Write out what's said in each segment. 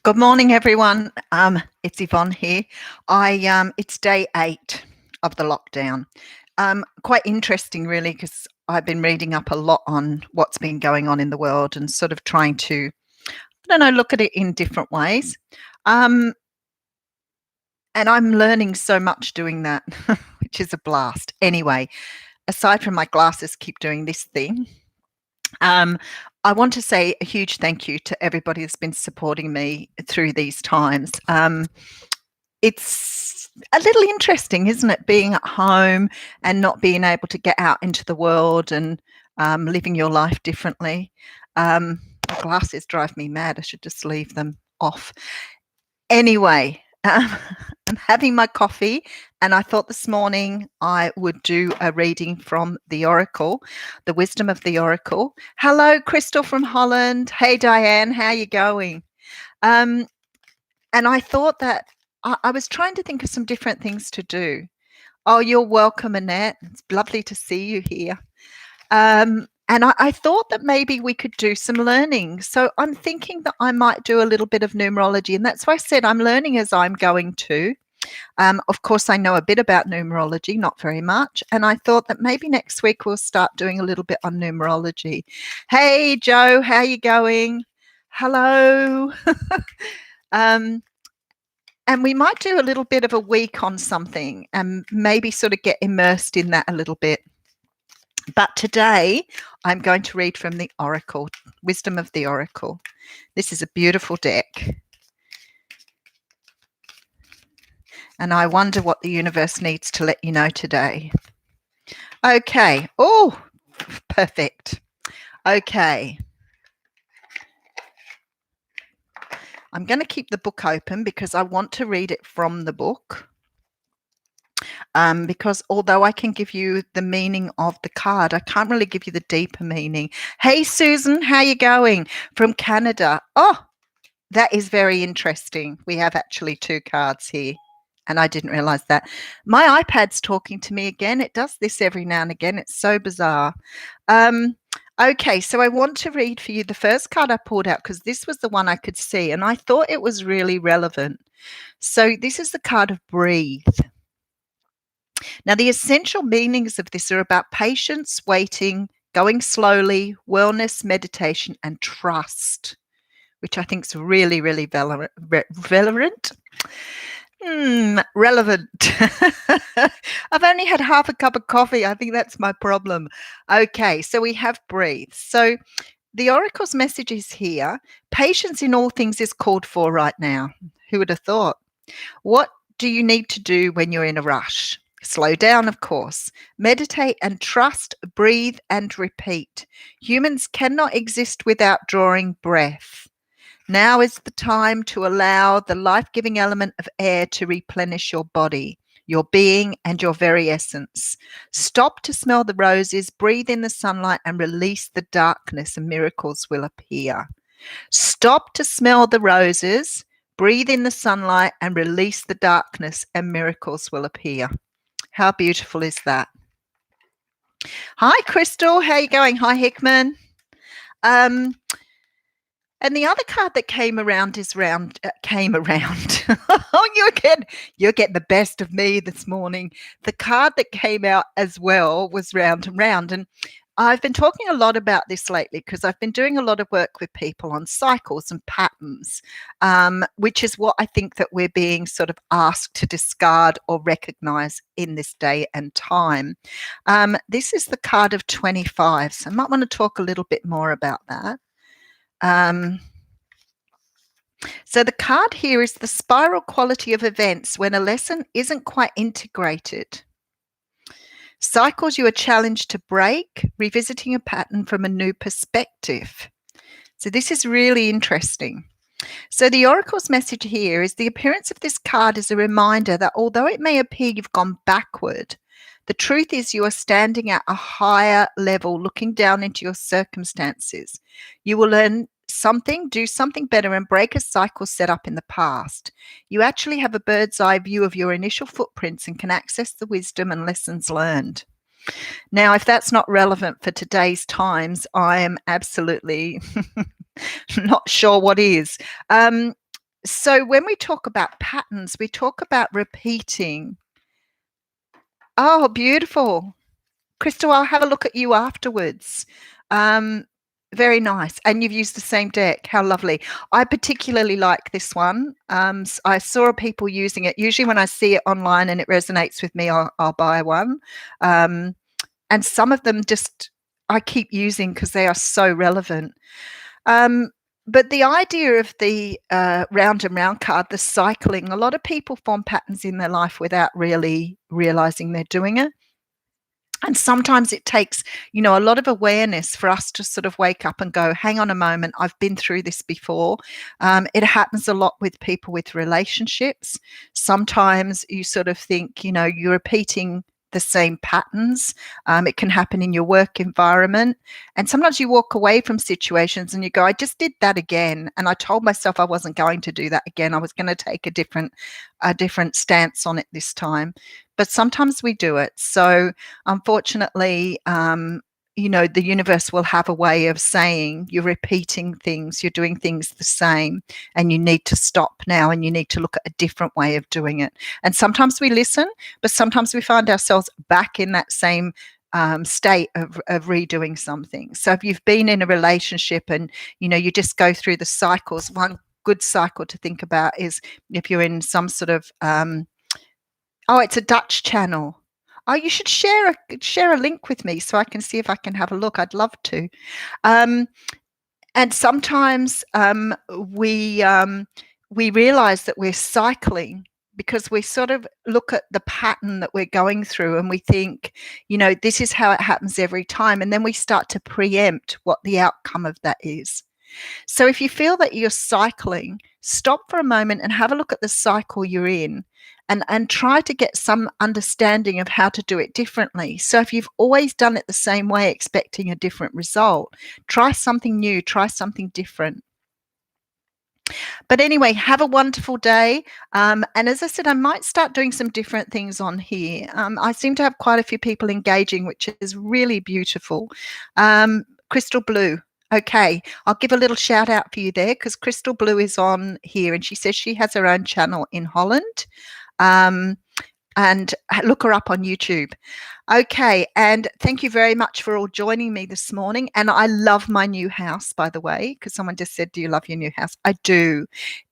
Good morning, everyone. It's Yvonne here. It's day 8 of the lockdown. Quite interesting, really, because I've been reading up a lot on what's been going on in the world and sort of trying to, look at it in different ways. Um, and I'm learning so much doing that, which is a blast. Anyway, aside from my glasses keep doing this thing, um, I want to say a huge thank you to everybody that's been supporting me through these times. It's a little interesting, isn't it, being at home and not being able to get out into the world and living your life differently. My glasses drive me mad. I should just leave them off. Anyway, I'm having my coffee, and I thought this morning I would do a reading from the Oracle, the Wisdom of the Oracle. Hello, Crystal from Holland. Hey, Diane, how you going? And I thought that I was trying to think of some different things to do. Oh, you're welcome, Annette. It's lovely to see you here. And I thought that maybe we could do some learning. So I'm thinking that I might do a little bit of numerology. And that's why I said I'm learning as I'm going too. Of course, I know a bit about numerology, not very much. And I thought that maybe next week we'll start doing a little bit on numerology. Hey, Joe, how you going? Hello. And we might do a little bit of a week on something and maybe sort of get immersed in that a little bit. But today I'm going to read from the Oracle, Wisdom of the Oracle. This is a beautiful deck. And I wonder what the universe needs to let you know today. Okay. Oh, perfect. Okay. I'm going to keep the book open because I want to read it from the book. Because although I can give you the meaning of the card, I can't really give you the deeper meaning. Hey, Susan, how you going? From Canada. Oh, that is very interesting. We have actually 2 cards here, and I didn't realize that. My iPad's talking to me again. It does this every now and again. It's so bizarre. Okay, so I want to read for you the first card I pulled out because this was the one I could see, and I thought it was really relevant. So this is the card of breathe. Now, the essential meanings of this are about patience, waiting, going slowly, wellness, meditation, and trust, which I think is really, really relevant. Relevant. I've only had half a cup of coffee. I think that's my problem. Okay, so we have breathe. So the Oracle's message is here. Patience in all things is called for right now. Who would have thought? What do you need to do when you're in a rush? Slow down, of course. Meditate and trust, breathe and repeat. Humans cannot exist without drawing breath. Now is the time to allow the life-giving element of air to replenish your body, your being, and your very essence. Stop to smell the roses, breathe in the sunlight, and release the darkness, and miracles will appear. Stop to smell the roses, breathe in the sunlight, and release the darkness, and miracles will appear. How beautiful is that? Hi, Crystal. How are you going? Hi, Hickman. And the other card that came around is came around. Oh, you're getting the best of me this morning. The card that came out as well was round and round. And I've been talking a lot about this lately because I've been doing a lot of work with people on cycles and patterns, which is what I think that we're being sort of asked to discard or recognize in this day and time. This is the card of 25. So I might want to talk a little bit more about that. So the card here is the spiral quality of events when a lesson isn't quite integrated. Cycles you are challenged to break, revisiting a pattern from a new perspective. So this is really interesting. So the Oracle's message here is the appearance of this card is a reminder that although it may appear you've gone backward, the truth is you are standing at a higher level, looking down into your circumstances. You will learn something, do something better, and break a cycle set up in the past. You actually have a bird's eye view of your initial footprints and can access the wisdom and lessons learned. Now, if that's not relevant for today's times, I am absolutely not sure what is. So when we talk about patterns, we talk about repeating. Oh, beautiful. Crystal, I'll have a look at you afterwards. Um, Very nice. And you've used the same deck. How lovely. I particularly like this one. I saw people using it. Usually when I see it online and it resonates with me, I'll buy one. And some of them just I keep using because they are so relevant. But the idea of the round and round card, the cycling, a lot of people form patterns in their life without really realizing they're doing it. And sometimes it takes, a lot of awareness for us to sort of wake up and go, hang on a moment, I've been through this before. It happens a lot with people with relationships. Sometimes you sort of think, you're repeating the same patterns. It can happen in your work environment. And sometimes you walk away from situations and you go, I just did that again. And I told myself I wasn't going to do that again. I was going to take a different stance on it this time. But sometimes we do it. So unfortunately, the universe will have a way of saying you're repeating things, you're doing things the same, and you need to stop now and you need to look at a different way of doing it. And sometimes we listen, but sometimes we find ourselves back in that same state of redoing something. So if you've been in a relationship and, you just go through the cycles, one good cycle to think about is if you're in some sort of oh, it's a Dutch channel. Oh, you should share a link with me so I can see if I can have a look. I'd love to. And sometimes we realize that we're cycling because we sort of look at the pattern that we're going through and we think, this is how it happens every time. And then we start to preempt what the outcome of that is. So if you feel that you're cycling, stop for a moment and have a look at the cycle you're in and try to get some understanding of how to do it differently. So if you've always done it the same way, expecting a different result, try something new, try something different. But anyway, have a wonderful day. And as I said, I might start doing some different things on here. I seem to have quite a few people engaging, which is really beautiful. Crystal Blue. Okay, I'll give a little shout out for you there because Crystal Blue is on here and she says she has her own channel in Holland. And look her up on YouTube. Okay, and thank you very much for all joining me this morning. And I love my new house, by the way, because someone just said, do you love your new house? I do.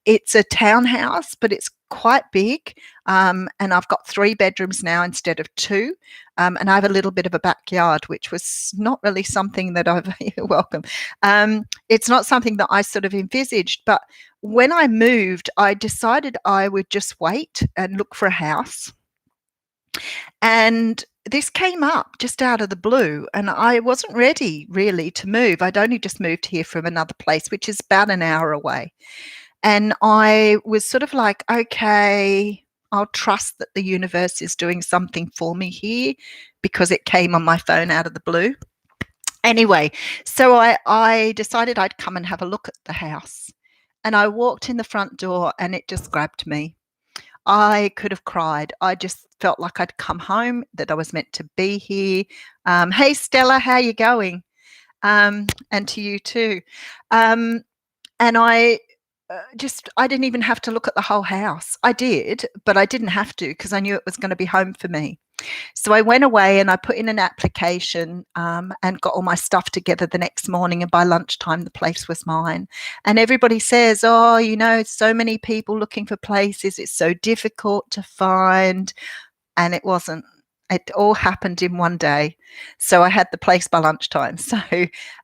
It's a townhouse, but it's quite big. And I've got 3 bedrooms now instead of 2. And I have a little bit of a backyard, which was not really something that I've welcome. It's not something that I sort of envisaged, but when I moved, I decided I would just wait and look for a house. And this came up just out of the blue, and I wasn't ready really to move. I'd only just moved here from another place, which is about an hour away. And I was sort of like, okay, I'll trust that the universe is doing something for me here because it came on my phone out of the blue. Anyway, so I decided I'd come and have a look at the house. And I walked in the front door and it just grabbed me. I could have cried. I just felt like I'd come home, that I was meant to be here. Hey, Stella, how you going? And to you too. And I didn't even have to look at the whole house. I did, but I didn't have to because I knew it was going to be home for me. So I went away and I put in an application and got all my stuff together the next morning. And by lunchtime, the place was mine. And everybody says, oh, so many people looking for places. It's so difficult to find. And it wasn't. It all happened in one day. So I had the place by lunchtime. So,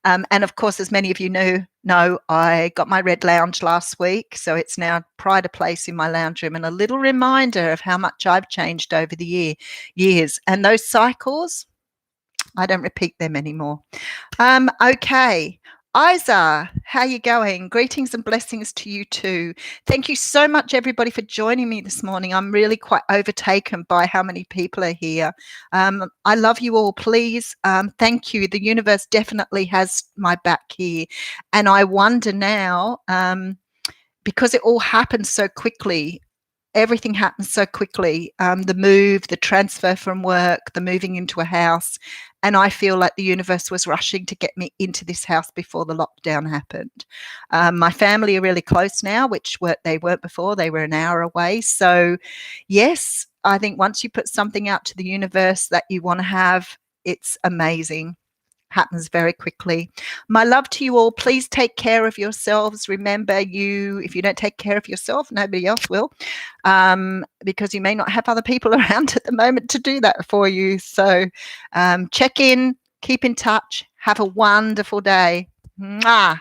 and of course, as many of you know, I got my red lounge last week. So it's now pride of place in my lounge room and a little reminder of how much I've changed over the years. And those cycles, I don't repeat them anymore. Okay. Isa, how you going? Greetings and blessings to you too. Thank you so much, everybody, for joining me this morning. I'm really quite overtaken by how many people are here. I love you all. Please, thank you. The universe definitely has my back here. And I wonder now, because it all happened so quickly, everything happens so quickly, the move, the transfer from work, the moving into a house, and I feel like the universe was rushing to get me into this house before the lockdown happened. My family are really close now, which they weren't before. They were an hour away. So, yes, I think once you put something out to the universe that you want to have, it's amazing. Happens very quickly. My love to you all. Please take care of yourselves. Remember, if you don't take care of yourself, nobody else will, because you may not have other people around at the moment to do that for you. So check in, keep in touch. Have a wonderful day. Mwah.